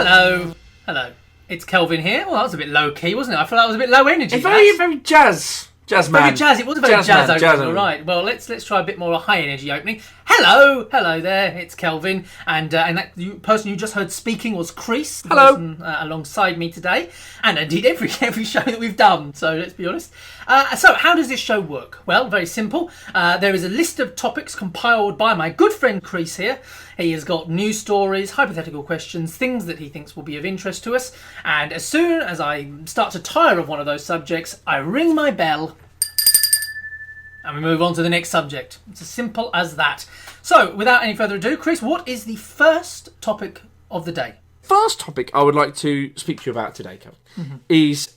Hello. It's Kelvin here. Well, that was a bit low key, wasn't it? I feel that was a bit low energy. It's very jazz man. Very jazz. It was a very jazz opening. All right. Well, let's try a bit more high energy opening. Hello there. It's Kelvin, and that person you just heard speaking was Crease. The Hello. person, alongside me today, and indeed every show that we've done. So let's be honest. So how does this show work? Well, very simple. There is a list of topics compiled by my good friend Crease here. He has got news stories, hypothetical questions, things that he thinks will be of interest to us. And as soon as I start to tire of one of those subjects, I ring my bell and we move on to the next subject. It's as simple as that. So, without any further ado, Chris, what is the first topic of the day? First topic I would like to speak to you about today, Kelvin, is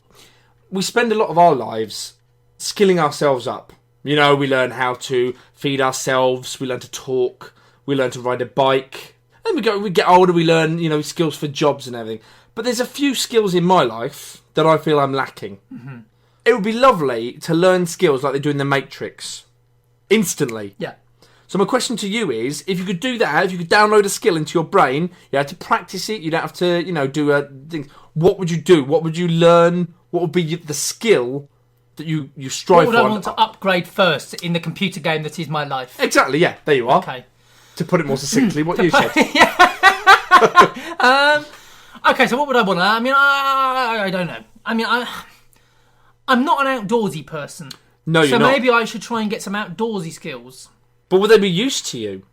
we spend a lot of our lives skilling ourselves up. You know, we learn how to feed ourselves, we learn to talk, we learn to ride a bike, and we get older, we learn, skills for jobs and everything. But there's a few skills in my life that I feel I'm lacking. Mm-hmm. It would be lovely to learn skills like they do in The Matrix, instantly. Yeah. So my question to you is, if you could do that, if you could download a skill into your brain, you had to practice it, you don't have to, do things. What would you do? What would you learn? What would be the skill that you strive for? What would I want to upgrade first in the computer game that is my life? Exactly, yeah. There you are. Okay. To put it more succinctly, what you said. Okay, so what would I want? I mean, I don't know. I mean, I'm not an outdoorsy person. No, you're not. So maybe I should try and get some outdoorsy skills. But would they be used to you?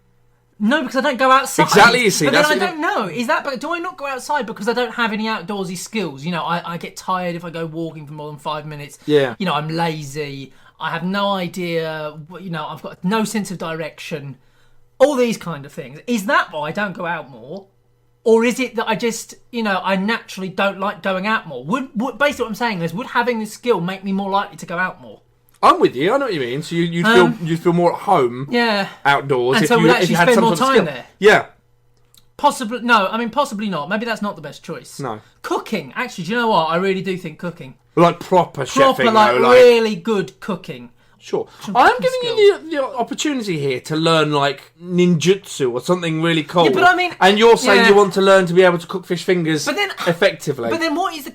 No, because I don't go outside. Exactly, you see. But then I don't know. But do I not go outside because I don't have any outdoorsy skills? I get tired if I go walking for more than 5 minutes. Yeah. I'm lazy. I have no idea. I've got no sense of direction. All these kind of things. Is that why I don't go out more? Or is it that I just, I naturally don't like going out more? Would basically what I'm saying is, would having this skill make me more likely to go out more? I'm with you. I know what you mean. So you'd feel more at home. Yeah. Outdoors. And so we'd actually spend more time there. Yeah. Possibly not. Maybe that's not the best choice. No. Cooking. Actually, do you know what? I really do think cooking. Like proper chefing, really good cooking. Sure. I am giving you the opportunity here to learn, like, ninjutsu or something really cool. Yeah, but I mean... And you're saying you want to learn to be able to cook fish fingers effectively. But then what is the...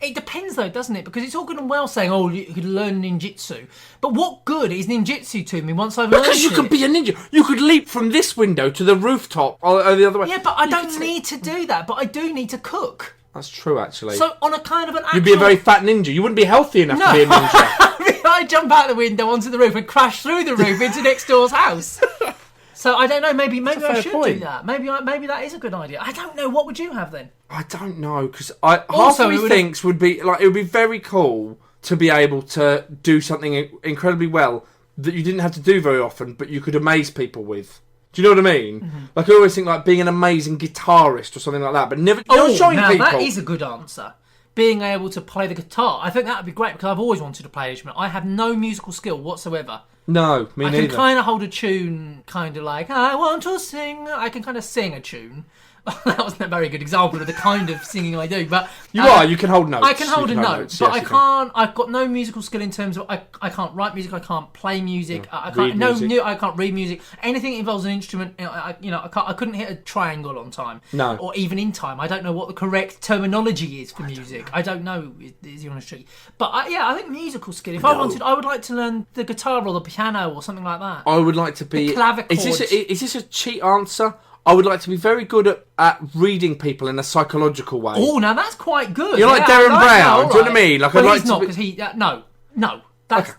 It depends, though, doesn't it? Because it's all good and well saying, you could learn ninjutsu. But what good is ninjutsu to me once I've learned it? Because you could be a ninja. You could leap from this window to the rooftop or the other way. Yeah, but I don't need to do that. But I do need to cook. That's true, actually. So on a kind of an actual... You'd be a very fat ninja. You wouldn't be healthy enough to be a ninja. I jump out the window onto the roof and crash through the roof into next door's house. So I don't know. Maybe I should do that. Maybe that is a good idea. I don't know. What would you have then? I don't know, because half of me thinks would be like, it would be very cool to be able to do something incredibly well that you didn't have to do very often, but you could amaze people with. Do you know what I mean? Mm-hmm. Like, I always think like being an amazing guitarist or something like that, but never showing people. That is a good answer. Being able to play the guitar. I think that would be great because I've always wanted to play an instrument. I have no musical skill whatsoever. No, me neither. I can kind of hold a tune, kind of like, I want to sing. I can kind of sing a tune. That wasn't a very good example of the kind of singing I do, but you can hold notes. I can hold a note, but I can't. I've got no musical skill in terms of I can't write music. I can't play music. I can't read music. Anything that involves an instrument, I couldn't hit a triangle on time. No, or even in time. I don't know what the correct terminology is for music. I don't know. Is the honest truth? But I think musical skill. If I wanted, I would like to learn the guitar or the piano or something like that. I would like to be the clavichord. Is this a cheat answer? I would like to be very good at reading people in a psychological way. Oh, now that's quite good. You're like Darren Brown. Do you know what I mean? Like, well, he's not, because he... No.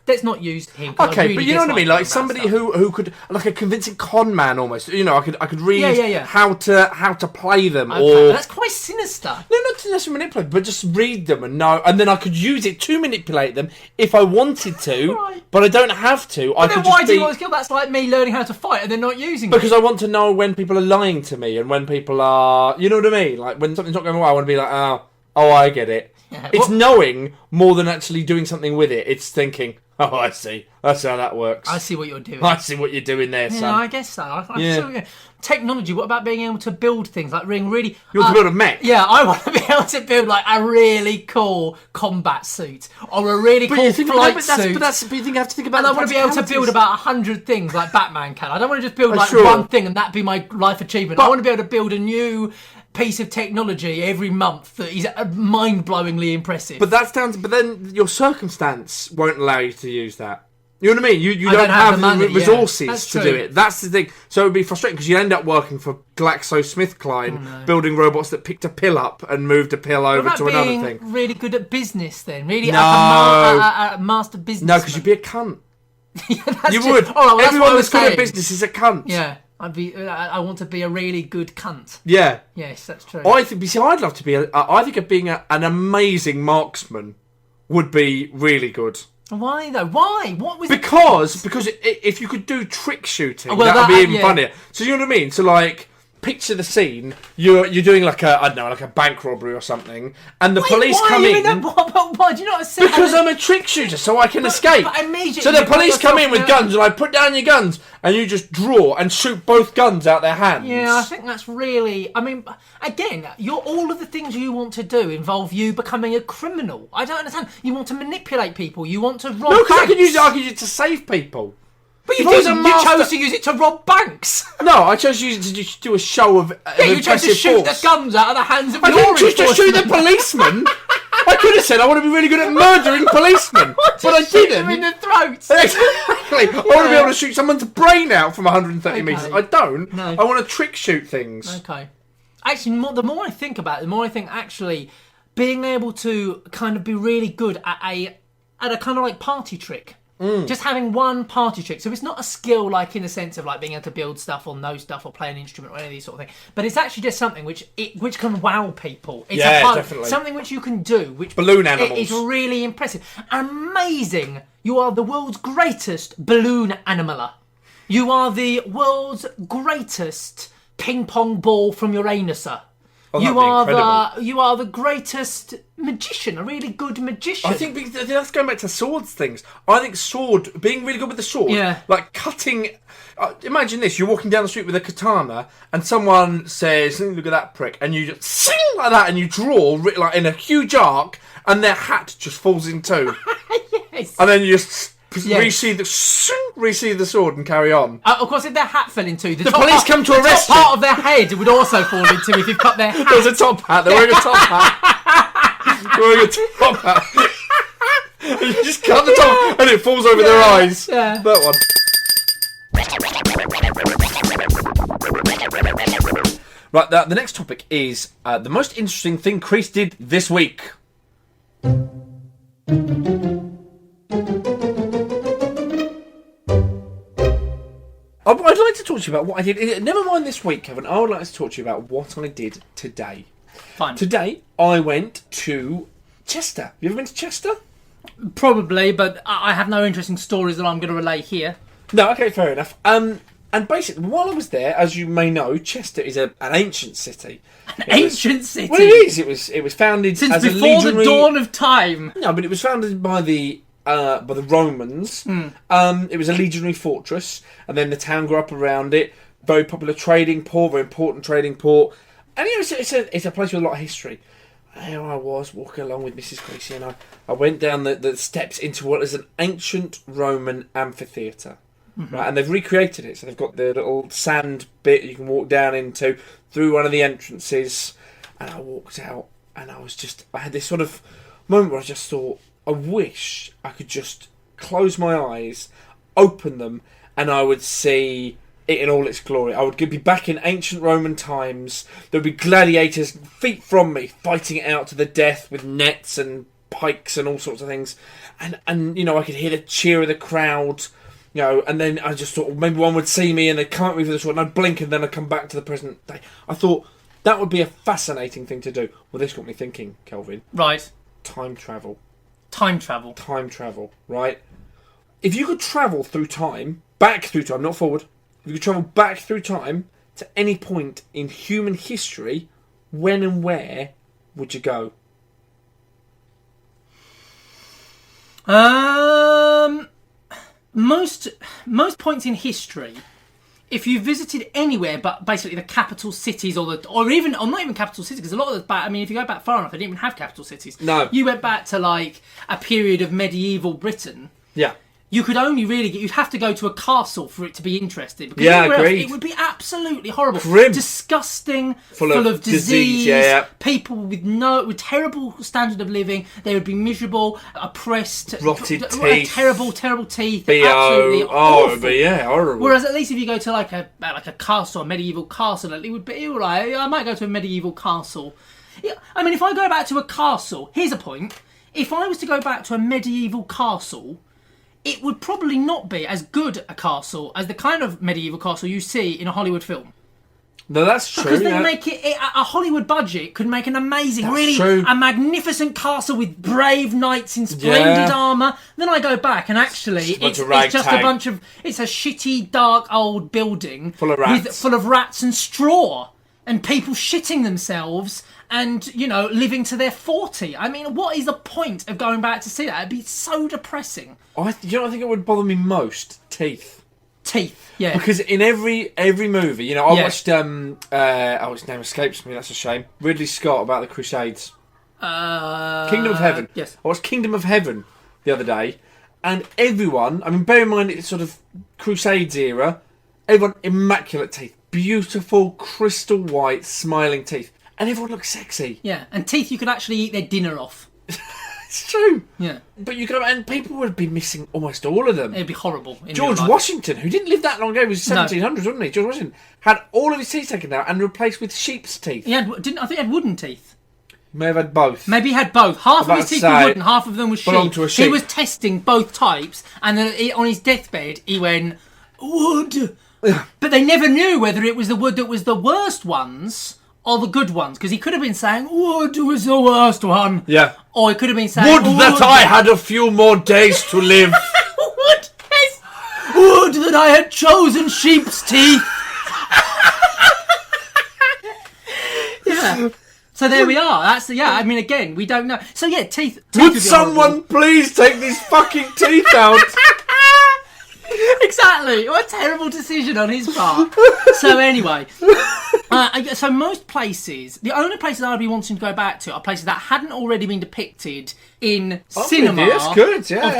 Let's not use him. Okay, really, but you know what I mean? Like somebody who could, like a convincing con man almost. I could read how to play them. Okay, or that's quite sinister. No, not to necessarily manipulate, but just read them and know, and then I could use it to manipulate them if I wanted to. Right. But I don't have to. But then why do you want to skill? That's like me learning how to fight and then not using it. Because I want to know when people are lying to me and when people are, you know what I mean? Like when something's not going well, I want to be like, oh, I get it. Yeah, it's knowing more than actually doing something with it. It's thinking, oh, I see. That's how that works. I see what you're doing. I see what you're doing there, son. Yeah, I guess so. Technology, what about being able to build things? Like really... You want to build a mech? Yeah, I want to be able to build like a really cool combat suit or a really cool flight suit. But you think I have to think about and I want to be able to build about 100 things like Batman can. I don't want to just build one thing and that be my life achievement. I want to be able to build a new piece of technology every month that is mind-blowingly impressive. But that's down to, but then your circumstance won't allow you to use that. You know what I mean? You don't have have the money, resources to true. do it. That's the thing. So it would be frustrating because you end up working for GlaxoSmithKline, building robots that picked a pill up and moved a pill over to another thing. Being really good at business then? Really No. a master business? No, because you'd be a cunt. You true. would. All right, well, Everyone that's good saying. at business is a cunt. Yeah. I want to be a really good cunt. Yeah. Yes, that's true. I'd love to be. I think being an amazing marksman would be really good. Why though? Why? What was Because if you could do trick shooting, well, that would be even funnier. So you know what I mean? So like, picture the scene. You're doing like a bank robbery or something, and the police come in. Why do you not say? Because I'm a trick shooter, so I can escape. But immediately So the you put police come in yourself with guns, and I put down your guns, and you just draw and shoot both guns out their hands. Yeah, I think that's really. I mean, again, all of the things you want to do involve you becoming a criminal. I don't understand. You want to manipulate people. You want to rob. No, because I could use banks. it to save people. But you If I was didn't. a You master- chose to use it to rob banks. No, I chose to use it to just do a show of Yeah, you chose to impressive shoot force. the guns out of the hands of I law didn't choose to shoot the enforcement. policeman. I could have said I want to be really good at murdering policemen, but I Shoot them in didn't. the throats. Exactly. I want to be able to shoot someone's brain out from 130 metres. I don't. No. I want to trick shoot things. Okay. Actually, the more I think about it, the more I think actually being able to kind of be really good at a kind of like party trick. Just having one party trick. So it's not a skill like in the sense of like being able to build stuff or know stuff or play an instrument or any of these sort of things. But it's actually just something which can wow people. It's definitely. Something which you can do. Which Balloon animals. It's really impressive. Amazing. You are the world's greatest balloon animaler. You are the world's greatest ping pong ball from Uranuser. Oh, that'd be incredible. You are the greatest magician, a really good magician. I think that's going back to swords things. I think being really good with the sword, like cutting. Imagine this: you're walking down the street with a katana, and someone says, "Look at that prick," and you just sing like that, and you draw like in a huge arc, and their hat just falls in two, Yes. and then you just Yes. re-sheathe the sword and carry on. Of course, if their hat fell into the top police part, come to the arrest top you. part of their head would also fall into if you've cut their hat. There's a top hat. They're wearing a top hat. They're wearing a top hat. And you just cut the top, and it falls over their eyes. Yeah. That one. Right, the next topic is the most interesting thing Crease did this week. I'd like to talk to you about what I did. Never mind this week, Kevin. I would like to talk to you about what I did today. Fine. Today, I went to Chester. You ever been to Chester? Probably, but I have no interesting stories that I'm going to relay here. No, okay, fair enough. And basically, while I was there, as you may know, Chester is an ancient city. Ancient city. Well, it is. It was founded Since as a before legionary... the dawn of time. No, but it was founded by the Romans. It was a legionary fortress, and then the town grew up around it. Very popular trading port, very important trading port, and it's a place with a lot of history. Here I was walking along with Mrs. Creasy, and I went down the steps into what is an ancient Roman amphitheatre. Right, and they've recreated it, so they've got the little sand bit you can walk down into through one of the entrances. And I walked out, and I had this sort of moment where I just thought, I wish I could just close my eyes, open them, and I would see it in all its glory. I would be back in ancient Roman times. There would be gladiators feet from me fighting it out to the death with nets and pikes and all sorts of things. And I could hear the cheer of the crowd. And then I just thought maybe one would see me and they'd come at me for the sword, and I'd blink and then I'd come back to the present day. I thought that would be a fascinating thing to do. Well, this got me thinking, Kelvin. Right. Time travel. Time travel. Time travel, right? If you could travel through time, back through time, not forward. If you could travel back through time to any point in human history, when and where would you go? Most points in history, if you visited anywhere but basically the capital cities or not even capital cities, because a lot of if you go back far enough, they didn't even have capital cities. No. You went back to like a period of medieval Britain. Yeah. you could only really you'd have to go to a castle for it to be interesting. Because Yeah, everywhere else, agreed. it would be absolutely horrible, Grim. disgusting, Full full of of disease. yeah. People with terrible standard of living. They would be miserable, oppressed, Rotted teeth. terrible teeth. B.O. Absolutely Oh, awful. but yeah, horrible. Whereas at least if you go to like a castle, a medieval castle, it would be like I might go to a medieval castle. Yeah, I mean, if I go back to a castle, here's a point. If I was to go back to a medieval castle, it would probably not be as good a castle as the kind of medieval castle you see in a Hollywood film. No, that's true. Because they make a Hollywood budget could make an amazing, a magnificent castle with brave knights in splendid armour. Then I go back and actually it's just a bunch of it's a shitty, dark old building full of rats, full of rats and straw and people shitting themselves. And, living to their 40. I mean, what is the point of going back to see that? It'd be so depressing. I think it would bother me most? Teeth. Teeth, yeah. Because in every movie, I watched, his name escapes me, that's a shame. Ridley Scott about the Crusades. Kingdom of Heaven. Yes. I watched Kingdom of Heaven the other day, and everyone, I mean, bear in mind it's sort of Crusades era, everyone, immaculate teeth. Beautiful, crystal white, smiling teeth. And everyone looks sexy. Yeah, and teeth you could actually eat their dinner off. It's true. Yeah. But and people would be missing almost all of them. It'd be horrible. George Washington, who didn't live that long ago, he was 1700s, wasn't he? George Washington had all of his teeth taken out and replaced with sheep's teeth. I think he had wooden teeth. He may have had both. Maybe he had both. Half of his teeth were wooden, half of them were sheep. To a sheep. He was testing both types, and then on his deathbed, he went, wood. But they never knew whether it was the wood that was the worst ones or the good ones, because he could have been saying wood was the worst one. Yeah. Or he could have been saying wood that I had a few more days to live. Wood that I had chosen sheep's teeth. Yeah. So there we are. I mean, again, we don't know. So yeah, teeth Would someone please take these fucking teeth out? Exactly. What a terrible decision on his part. So anyway, so most places, the only places I'd be wanting to go back to are places that hadn't already been depicted in cinema of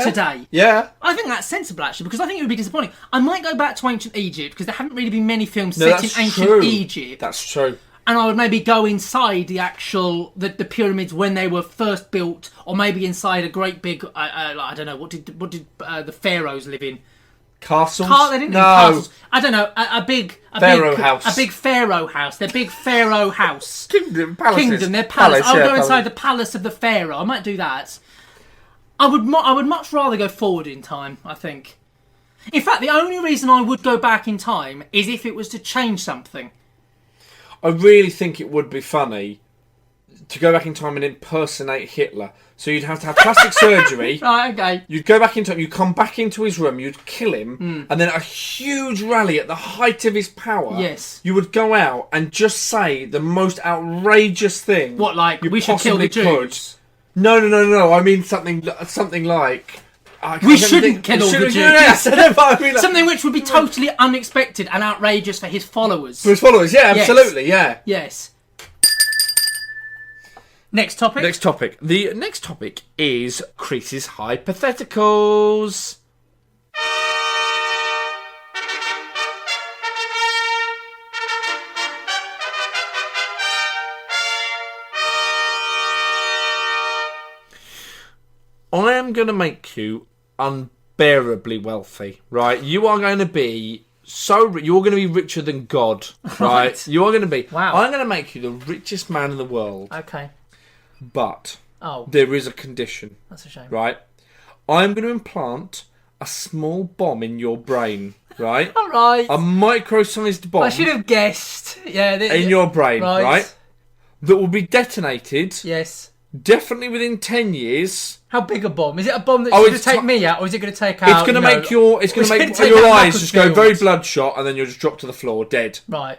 today. Yeah. I think that's sensible, actually, because I think it would be disappointing. I might go back to ancient Egypt, because there haven't really been many films set in ancient Egypt. That's true. And I would maybe go inside the pyramids when they were first built, or maybe inside a great big, I don't know, what did the pharaohs live in? Castles? They didn't live in castles. I don't know, a big house. A big pharaoh house. Their big pharaoh house. Their palace. I would go inside the palace of the pharaoh. I might do that. I would much rather go forward in time, I think. In fact, the only reason I would go back in time is if it was to change something. I really think it would be funny to go back in time and impersonate Hitler. So you'd have to have plastic surgery. Right, okay. You'd go back in time, you'd come back into his room, you'd kill him, and then a huge rally at the height of his power. Yes. You would go out and just say the most outrageous thing. What, like, we should kill the Jews? No. I mean something like... We shouldn't kill all the Jews. Yeah, something which would be totally unexpected and outrageous for his followers. For his followers, yeah, absolutely, yeah. Yes. Next topic. The next topic is Crease's hypotheticals. I am going to make you unbearably wealthy, right? You are going to be you're going to be richer than God, right? You are going to be. Wow. I'm going to make you the richest man in the world. Okay. But there is a condition. That's a shame. Right? I'm going to implant a small bomb in your brain, right? All right. A micro-sized bomb. I should have guessed. Yeah. In your brain, right? That will be detonated. Yes. Definitely within 10 years. How big a bomb? Is it a bomb that's going to take me out, or is it going to take out... It's going to make your eyes just go very bloodshot, and then you'll just drop to the floor, dead. Right.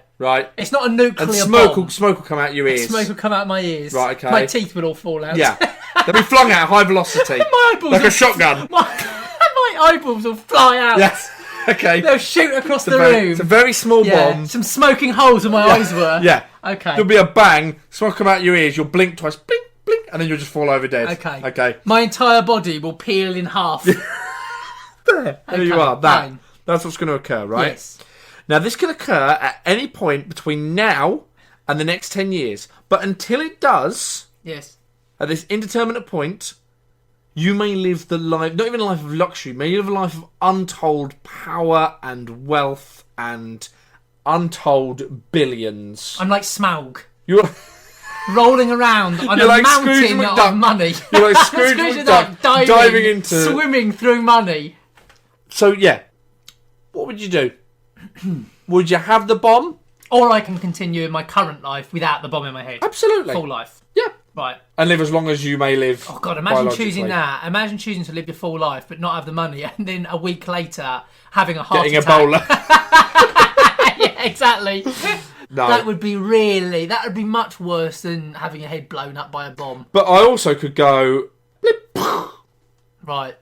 It's not a nuclear bomb. And smoke will come out your ears. Smoke will come out my ears. Right, okay. My teeth will all fall out. Yeah. They'll be flung out at high velocity. My eyeballs like a shotgun. My eyeballs will fly out. Yes. Okay. They'll shoot across the room. It's a very small bomb. Some smoking holes where my eyes were. Yeah. Okay. There'll be a bang, smoke come out your ears, you'll blink twice, blink, blink, and then you'll just fall over dead. Okay. My entire body will peel in half. There you are. Fine. That's what's going to occur, right? Yes. Now, this can occur at any point between now and the next 10 years. But until it does, Yes. at this indeterminate point, you may live the life, not even a life of luxury, you may live a life of untold power and wealth and untold billions. I'm like Smaug. You're Rolling around on a like Scrooge mountain McDuck. of money. You're like Scrooge McDuck diving into... Swimming through money. So, yeah. What would you do? Would you have the bomb? Or I can continue in my current life without the bomb in my head. Absolutely. Full life. Yeah. Right. And live as long as you may live. Oh, God, imagine biologically. choosing that. Imagine choosing to live your full life but not have the money and then a week later having a heart Getting attack. Ebola. Yeah, exactly. No. That would be much worse than having your head blown up by a bomb. But I also could go... Right.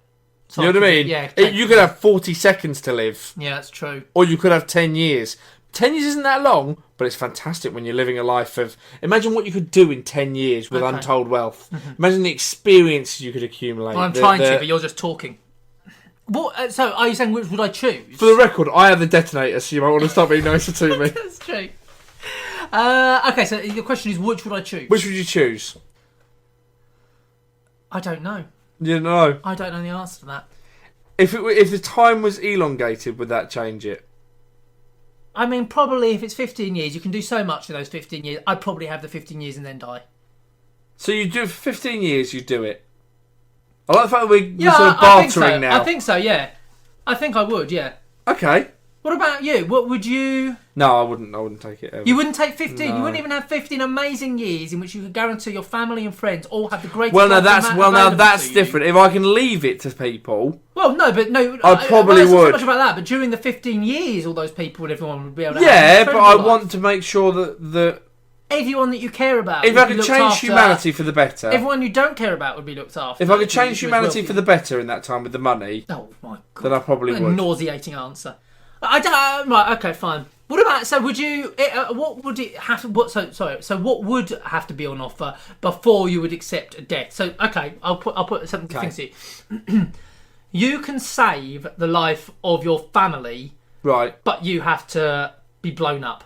You know what I mean? Yeah. You could have 40 seconds to live. Yeah, that's true. Or you could have 10 years. 10 years isn't that long, but it's fantastic when you're living a life of... Imagine what you could do in 10 years with untold wealth. Imagine the experiences you could accumulate. Well, I'm trying to, but you're just talking. What? So, are you saying which would I choose? For the record, I have the detonator, so you might want to start being nicer to me. That's true. Okay, so the question is, which would I choose? Which would you choose? I don't know. You know. I don't know the answer to that. If the time was elongated, would that change it? I mean, probably if it's 15 years, you can do so much in those 15 years. I'd probably have the 15 years and then die. So you do it for 15 years, you do it. I like the fact that we're Yeah, sort of I think so. bartering now. I think so, yeah. I think I would, yeah. Okay. What about you? What would you... No, I wouldn't take it ever. You wouldn't take 15? No. You wouldn't even have 15 amazing years in which you could guarantee your family and friends all have the greatest Well, now life available that's to you? different. If I can leave it to people... Well, no, but no... I probably it's not would. so much about that, but during the 15 years, all those people and everyone would be able to Yeah, have but an I incredible life. want to make sure that Everyone that you care about if would I be could looked change after. humanity for the better... Everyone you don't care about would be looked after. If I could change If you was humanity wealthy. for the better in that time with the money, Oh, my God. then I probably What a would. nauseating answer. I don't... right, okay, fine. What about... So would you... what would it have to... So what would have to be on offer before you would accept a death? So, okay, I'll put something to think to you. You can save the life of your family, Right. but you have to be blown up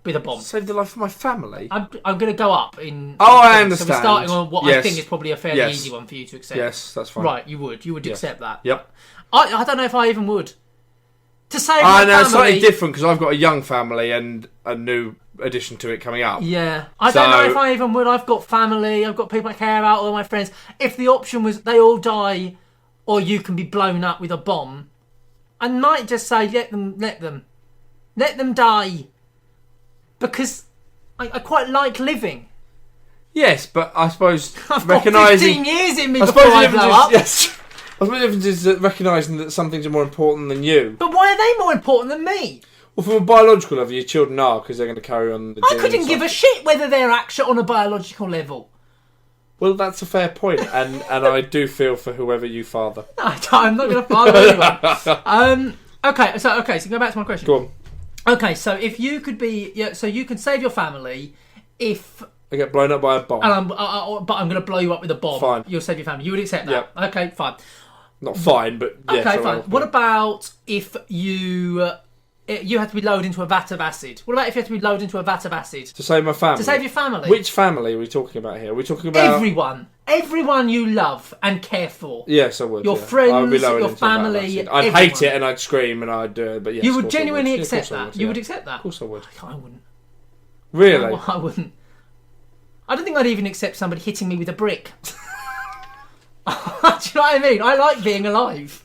with a bomb. Save the life of my family? I'm going to go up in... Oh, I So understand. we're starting on what I Yes. think is probably a fairly Yes. easy one for you to accept. Yes, that's fine. Right, you would accept that. Yep. I don't know if I even would. To save I my know, it's slightly family... different because I've got a young family and a new addition to it coming up. Yeah. I don't know if I even would. I've got family, I've got people I care about, all my friends. If the option was they all die or you can be blown up with a bomb, I might just say let them die. Because I quite like living. Yes, but I suppose I've got recognising... 15 years in me I before suppose the I difference blow is... up. Yes. I suppose the difference is that recognising that some things are more important than you. But why are they more important than me? Well, from a biological level, your children are, because they're going to carry on the I genes couldn't and give a stuff. shit whether they're actually on a biological level. Well, that's a fair point, and I do feel for whoever you father. I'm not going to father anyone. Okay, so go back to my question. Go on. Okay, so if you could be, so you can save your family if, I get blown up by a bomb. but I'm going to blow you up with a bomb. Fine. You'll save your family. You would accept that. Yep. Okay, fine. Not fine, but yes. Okay, I fine. will. What about if you have to be lowered into a vat of acid? What about if you have to be lowered into a vat of acid To save my family? to save your family? Which family are we talking about here? Are we talking about... Everyone you love and care for. Yes, I would. Your yeah. friends, I would be lowered your into that family, acid. I'd everyone. hate it and I'd scream and I'd do it, but yes. You of would course I genuinely Yeah, of accept course I that. would, You yeah. would accept that. Of course I would. I wouldn't. Really? I wouldn't. I don't think I'd even accept somebody hitting me with a brick. Do you know what I mean? I like being alive.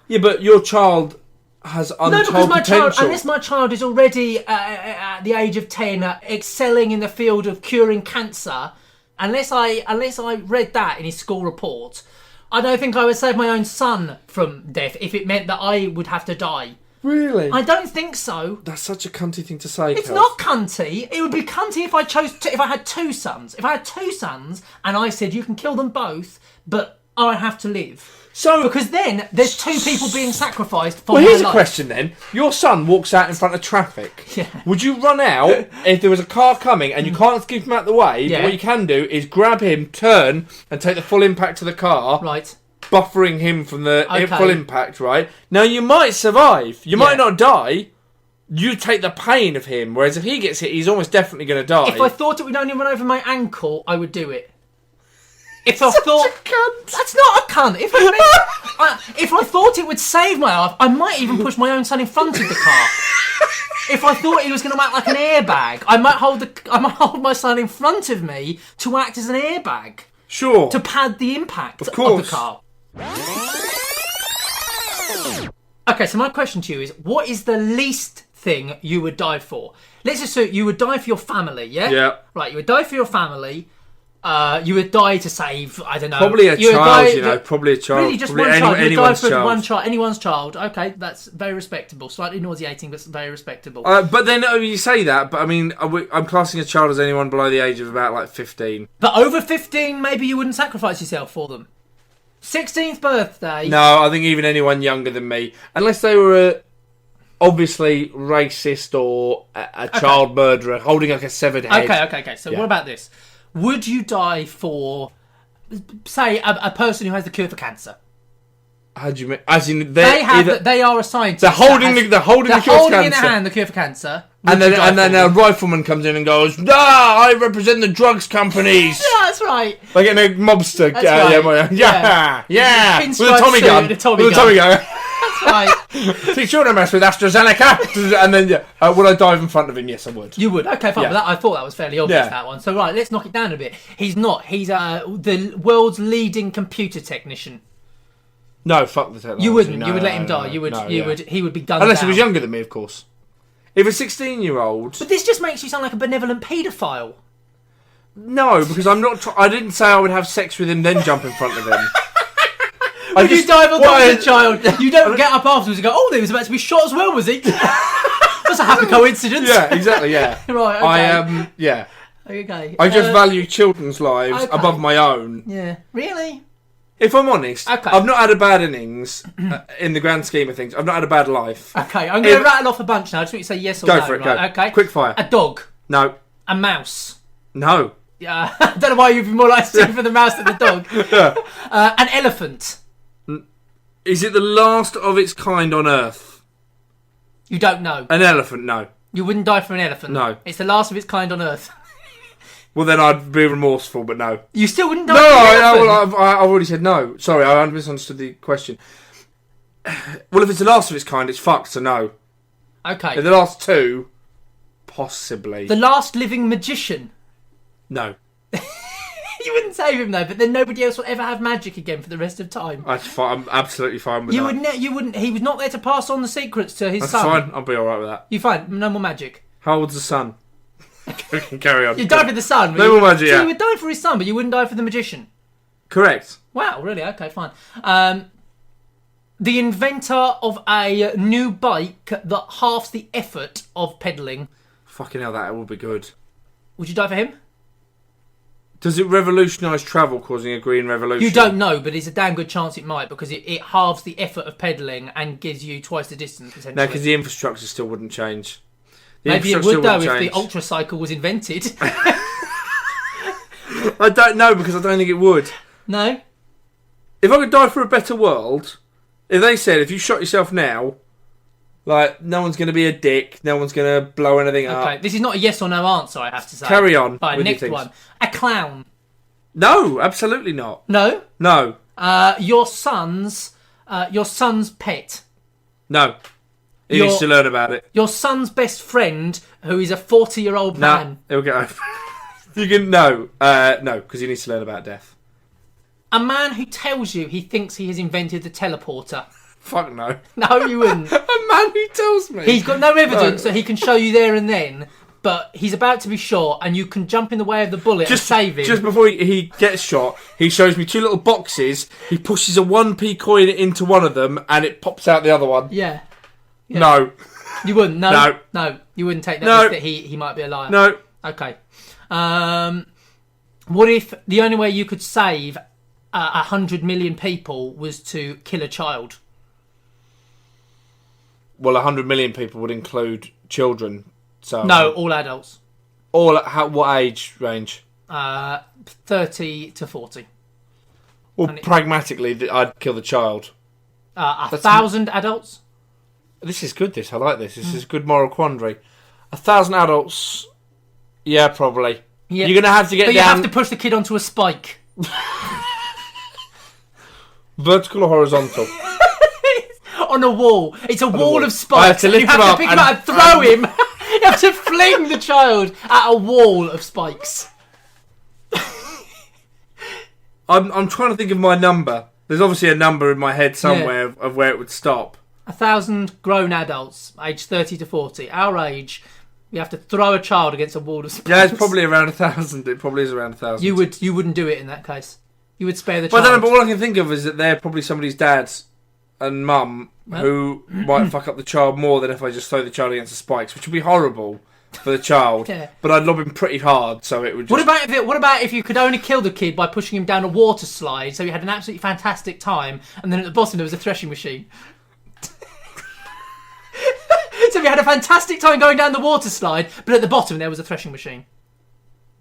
Yeah, but your child has untold No, because my potential. child, unless my child is already at the age of 10 excelling in the field of curing cancer, unless I read that in his school report, I don't think I would save my own son from death if it meant that I would have to die. Really? I don't think so. That's such a cunty thing to say, It's Kev. not cunty. It would be cunty if I had two sons. If I had two sons and I said you can kill them both, but I have to live. So, Because then there's two people being sacrificed for well, my here's a life. question then. Your son walks out in front of traffic. Yeah. Would you run out if there was a car coming and you can't keep him out the way? Yeah. But what you can do is grab him, turn, and take the full impact of the car. Right. buffering him from the Okay. full impact, right? Now, you might survive. You might not die. You take the pain of him, whereas if he gets hit, he's almost definitely going to die. If I thought it would only run over my ankle, I would do it. If I thought... cunt. That's not a cunt. If I thought it would save my life, I might even push my own son in front of the car. If I thought he was going to act like an airbag, I might hold my son in front of me to act as an airbag. Sure. To pad the impact Of of course. the car. Okay, so my question to you is, what is the least thing you would die for? Let's assume you would die for your family, yeah? Yeah. Right, you would die for your family. You would die to save, I don't know. Probably a child, probably a child. Really, just probably one child. You would die anyone's for child. one child, anyone's child. Okay, that's very respectable. Slightly nauseating, but very respectable. But then you say that, but I mean, I'm classing a child as anyone below the age of about like 15. But over 15, maybe you wouldn't sacrifice yourself for them. 16th birthday. No, I think even anyone younger than me, unless they were obviously racist or a child murderer holding like a severed head. Okay. So what about this? Would you die for, say, a person who has the cure for cancer? How do you mean? As in they are a scientist. They're holding the cure for cancer. They're holding in their hand the cure for cancer. And then a rifleman comes in and goes, I represent the drugs companies. Yeah, that's right. Like in a mobster. That's right. Yeah. With a Pinstripe Tommy suit gun. and a Tommy With a gun. Tommy gun. That's right. See, sure, don't mess with AstraZeneca. And then, would I dive in front of him? Yes, I would. You would. Okay, fine. Yeah. But I thought that was fairly obvious, Yeah. that one. So, right, let's knock it down a bit. He's not. He's the world's leading computer technician. No, fuck the technology. You wouldn't. No, you would let him no, die. no, You would. no, you yeah. would. He would be gunned Unless he down. was younger than me, of course. If a 16-year-old... But this just makes you sound like a benevolent paedophile. No, because I'm not... I didn't say I would have sex with him, then jump in front of him. Would you dive on top of the child? You don't get up afterwards and go, oh, he was about to be shot as well, was he? That's a happy coincidence. Yeah, exactly, yeah. Right, okay. Yeah. Okay. I just value children's lives above my own. Yeah. Really? If I'm honest, Okay. I've not had a bad innings in the grand scheme of things. I've not had a bad life. Okay, I'm going to rattle off a bunch now. I just want you to say yes or no. Go for it, right? go. Okay. Quick fire. A dog. No. A mouse. No. Yeah. I don't know why you'd be more likely to for the mouse than the dog. An elephant. Is it the last of its kind on Earth? You don't know. An elephant, no. You wouldn't die for an elephant. No. It's the last of its kind on Earth. Well, then I'd be remorseful, but no. You still wouldn't die No, for an elephant? I've already said no. Sorry, I misunderstood the question. Well, if it's the last of its kind, it's fucked, so no. Okay. In the last two, possibly. The last living magician. No. You wouldn't save him though, but then nobody else will ever have magic again for the rest of time. That's fine. I'm absolutely fine with You that. wouldn't. He was not there to pass on the secrets to his That's son. fine. I'll be alright with that. You fine. No more magic. How old's the son? We can carry on. You die for the son. but No more magic, So yeah. you would die for his son, but you wouldn't die for the magician. Correct. Wow, really? Okay, fine. The inventor of a new bike that halves the effort of pedalling. Fucking hell, that would be good. Would you die for him? Does it revolutionise travel, causing a green revolution? You don't know, but it's a damn good chance it might, because it halves the effort of pedalling and gives you twice the distance, essentially. No, because the infrastructure still wouldn't change. Maybe it would, though, if the ultracycle was invented. I don't know, because I don't think it would. No? If I could die for a better world, if they said, if you shot yourself now, like, no one's going to be a dick, no one's going to blow anything up. Okay, this is not a yes or no answer, I have to say. Carry on. Right, with your next things. one. A clown. No, absolutely not. No? No. Your son's pet. No. He needs to learn about it. Your son's best friend, who is a 40-year-old man. No, he'll go. You can no, because he needs to learn about death. A man who tells you he thinks he has invented the teleporter. Fuck no. No, you wouldn't. A man who tells me. He's got no evidence that he can show you there and then, but he's about to be shot, and you can jump in the way of the bullet and save him. Just before he gets shot, he shows me two little boxes. He pushes a 1p coin into one of them, and it pops out the other one. Yeah. No. You wouldn't? No. No. No. You wouldn't take that No. risk that he might be a liar. No. Okay. What if the only way you could save 100 million people was to kill a child? Well, 100 million people would include children. So No, all adults. All at what age range? 30 to 40. Well, pragmatically, I'd kill the child. 1,000 adults? This is good, I like this. This is a good moral quandary. 1,000 adults, yeah, probably. Yeah. You're going to have to get But down... you have to push the kid onto a spike. Vertical or horizontal? On a wall. It's a wall of spikes. I have to lift you have him to up pick him up and throw him. You have to fling the child at a wall of spikes. I'm trying to think of my number. There's obviously a number in my head somewhere of where it would stop. 1,000 grown adults, aged 30 to 40. Our age, you have to throw a child against a wall of spikes. Yeah, it's probably around 1,000. It probably is around 1,000. You wouldn't do it in that case. You would spare the But child. I don't know, but all I can think of is that they're probably somebody's dads and mum who might fuck up the child more than if I just throw the child against the spikes, which would be horrible for the child. Yeah. But I'd lob him pretty hard, so it would just... What about if you could only kill the kid by pushing him down a water slide, so you had an absolutely fantastic time, and then at the bottom there was a threshing machine? So we had a fantastic time going down the water slide, but at the bottom there was a threshing machine.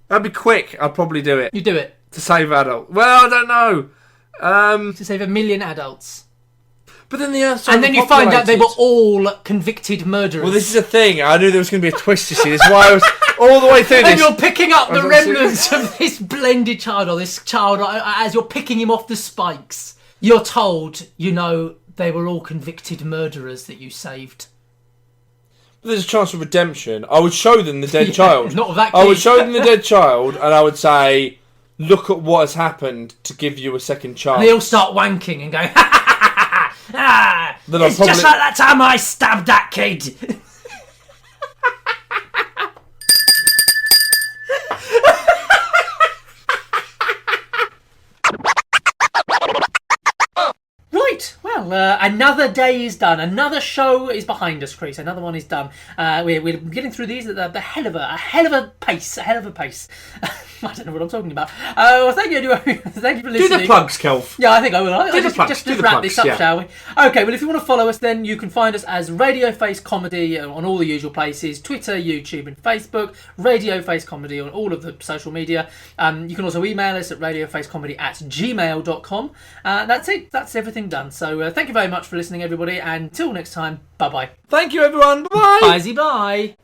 That'd be quick. I'd probably do it. You do it. To save adult. Well, I don't know. To save 1 million adults. But then the Earth's And then you find out they were overpopulated. all convicted murderers. Well, this is a thing. I knew there was going to be a twist, you see. This is why I was all the way through this. And you're picking up the was remnants of this blended child, or this child, as you're picking him off the spikes. You're told, they were all convicted murderers that you saved. There's a chance of redemption. I would show them the dead child. Not of that kid. I would show them the dead child, and I would say, look at what has happened to give you a second chance. And they all start wanking and going, ha ha ha ha ha! Then I'll It's just like that time I stabbed that kid. Right, well, another day is done. Another show is behind us, Crease. Another one is done. We're getting through these at the hell of a pace. I don't know what I'm talking about. Well, thank you for listening. Do the plugs, Kelv. Yeah, I think I will. Do the plugs, Just do the wrap plugs, this up, yeah. shall we? Okay, well, if you want to follow us, then you can find us as Radioface Comedy on all the usual places: Twitter, YouTube, and Facebook. Radioface Comedy on all of the social media. You can also email us at radiofacecomedy@gmail.com. That's it. That's everything done. So thank you very much for listening, everybody, and until next time, bye-bye. Thank you, everyone. Bye-bye. Bye-bye.